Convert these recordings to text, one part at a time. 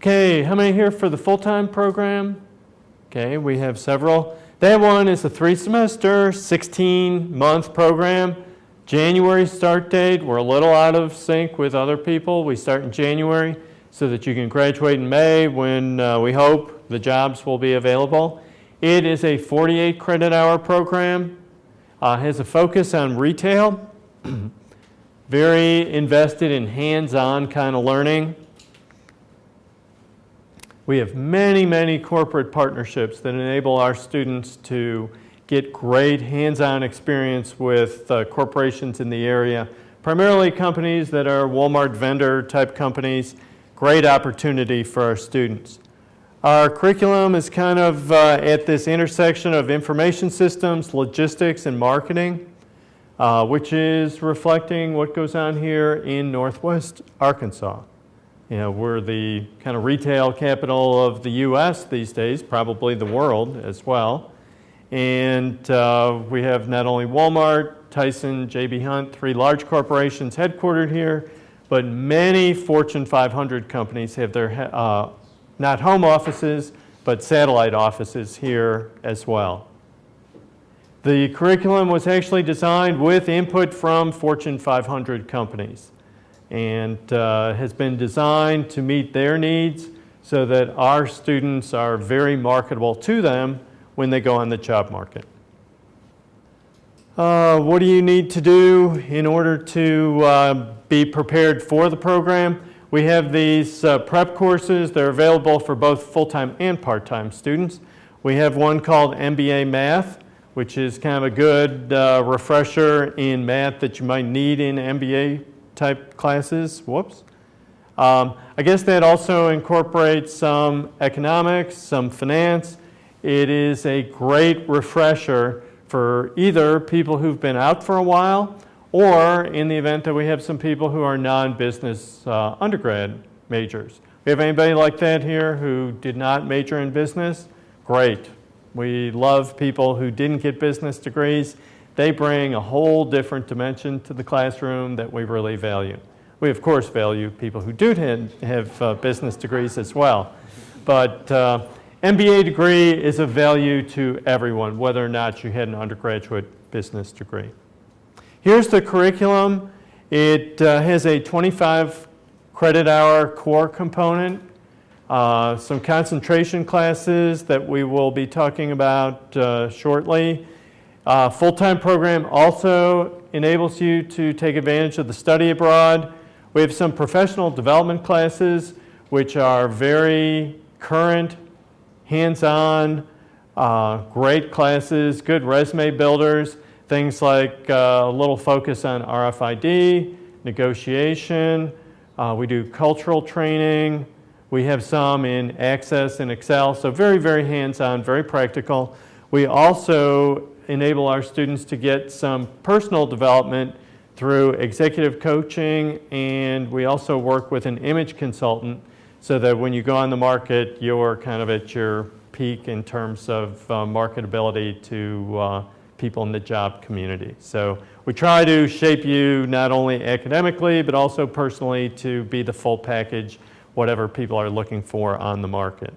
Okay, how many here for the full-time program? Okay, we have several. That one is a 3-semester, 16-month program. January start date. We're a little out of sync with other people. We start in January so that you can graduate in May when we hope the jobs will be available. It is a 48 credit hour program. Has a focus on retail. Very invested in hands-on kind of learning. We have many, many corporate partnerships that enable our students to get great hands-on experience with corporations in the area, primarily companies that are Walmart vendor type companies. Great opportunity for our students. Our curriculum is kind of at this intersection of information systems, logistics, and marketing, which is reflecting what goes on here in Northwest Arkansas. You know, we're the kind of retail capital of the U.S. these days, probably the world as well. And we have not only Walmart, Tyson, J.B. Hunt, 3 large corporations headquartered here, but many Fortune 500 companies have their, not home offices, but satellite offices here as well. The curriculum was actually designed with input from Fortune 500 companies and has been designed to meet their needs so that our students are very marketable to them when they go on the job market. What do you need to do in order to be prepared for the program? We have these prep courses. They're available for both full-time and part-time students. We have one called MBA Math, which is kind of a good refresher in math that you might need in MBA type classes. Whoops. I guess that also incorporates some economics, some finance. It is a great refresher for either people who've been out for a while or in the event that we have some people who are non-business undergrad majors. We have anybody like that here who did not major in business? Great. We love people who didn't get business degrees. They bring a whole different dimension to the classroom that we really value. We, of course, value people who do have business degrees as well. But MBA degree is of value to everyone, whether or not you had an undergraduate business degree. Here's the curriculum. It has a 25 credit hour core component, some concentration classes that we will be talking about shortly. Full-time program also enables you to take advantage of the study abroad. We have some professional development classes which are very current, hands-on, great classes, good resume builders, things like a little focus on RFID, negotiation. We do cultural training. We have some in Access and Excel, so very, very hands-on, very practical. We also enable our students to get some personal development through executive coaching, and we also work with an image consultant so that when you go on the market, you're kind of at your peak in terms of marketability to people in the job community. So we try to shape you not only academically, but also personally to be the full package, whatever people are looking for on the market.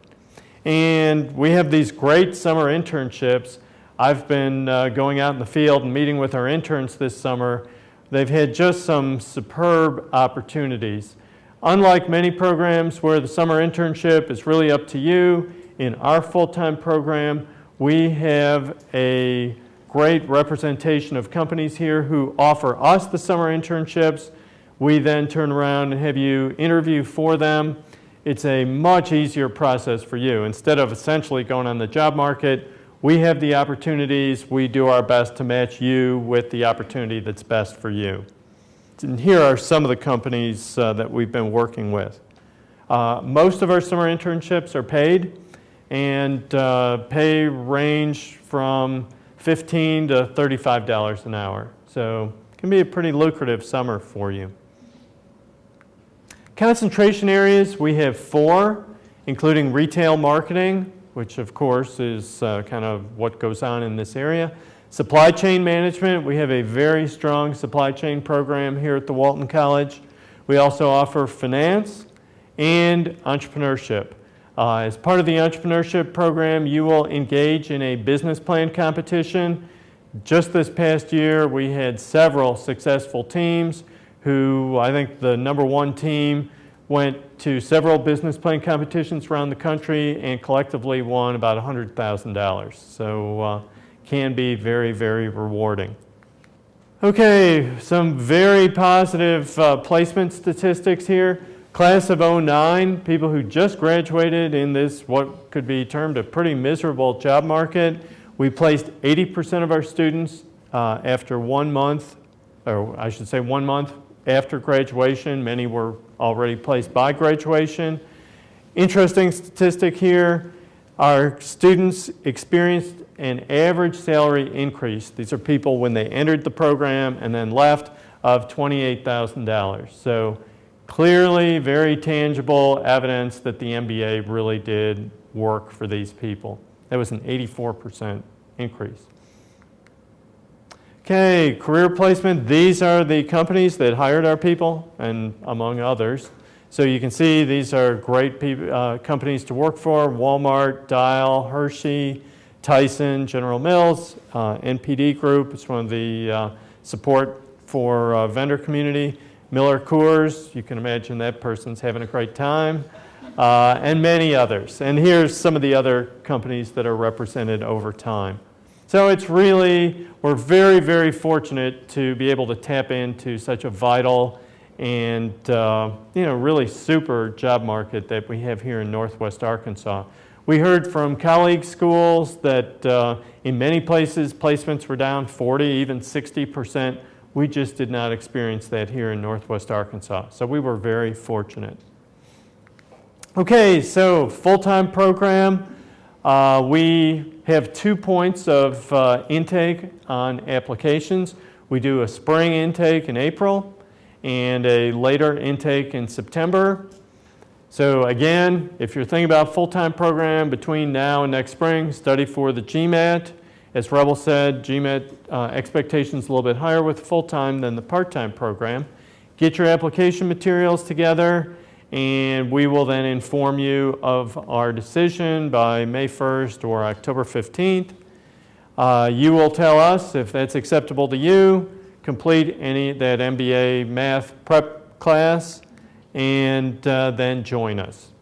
And we have these great summer internships. I've been going out in the field and meeting with our interns this summer. They've had just some superb opportunities. Unlike many programs where the summer internship is really up to you, in our full-time program, we have a great representation of companies here who offer us the summer internships. We then turn around and have you interview for them. It's a much easier process for you. Instead of essentially going on the job market, we have the opportunities. We do our best to match you with the opportunity that's best for you. And here are some of the companies that we've been working with. Most of our summer internships are paid, and pay range from $15 to $35 an hour. So it can be a pretty lucrative summer for you. Concentration areas, we have 4, including retail marketing, which of course is kind of what goes on in this area. Supply chain management, we have a very strong supply chain program here at the Walton College. We also offer finance, and entrepreneurship. As part of the entrepreneurship program, you will engage in a business plan competition. Just this past year, we had several successful teams who, I think the #1 team went to several business plan competitions around the country and collectively won about $100,000. So can be very, very rewarding. Okay, some very positive placement statistics here. Class of '09, people who just graduated in this, what could be termed a pretty miserable job market. We placed 80% of our students after 1 month, or I should say 1 month after graduation. Many were already placed by graduation. Interesting statistic here, our students experienced an average salary increase. These are people when they entered the program and then left, of $28,000. So clearly very tangible evidence that the MBA really did work for these people. That was an 84% increase. Okay, career placement. These are the companies that hired our people, and among others. So you can see these are great companies to work for: Walmart, Dial, Hershey, Tyson, General Mills, NPD Group. It's one of the support for vendor community. Miller Coors, you can imagine that person's having a great time, and many others. And here's some of the other companies that are represented over time. So it's really, we're very, very fortunate to be able to tap into such a vital and really super job market that we have here in Northwest Arkansas. We heard from colleague schools that in many places placements were down 40, even 60%. We just did not experience that here in Northwest Arkansas. So we were very fortunate. Okay, so full-time program. We have 2 points of intake on applications. We do a spring intake in April and a later intake in September. So again, if you're thinking about full-time program between now and next spring, study for the GMAT. As Rebel said, GMAT expectations a little bit higher with full-time than the part-time program. Get your application materials together, and we will then inform you of our decision by May 1st or October 15th. You will tell us if that's acceptable to you, complete that MBA math prep class, and then join us.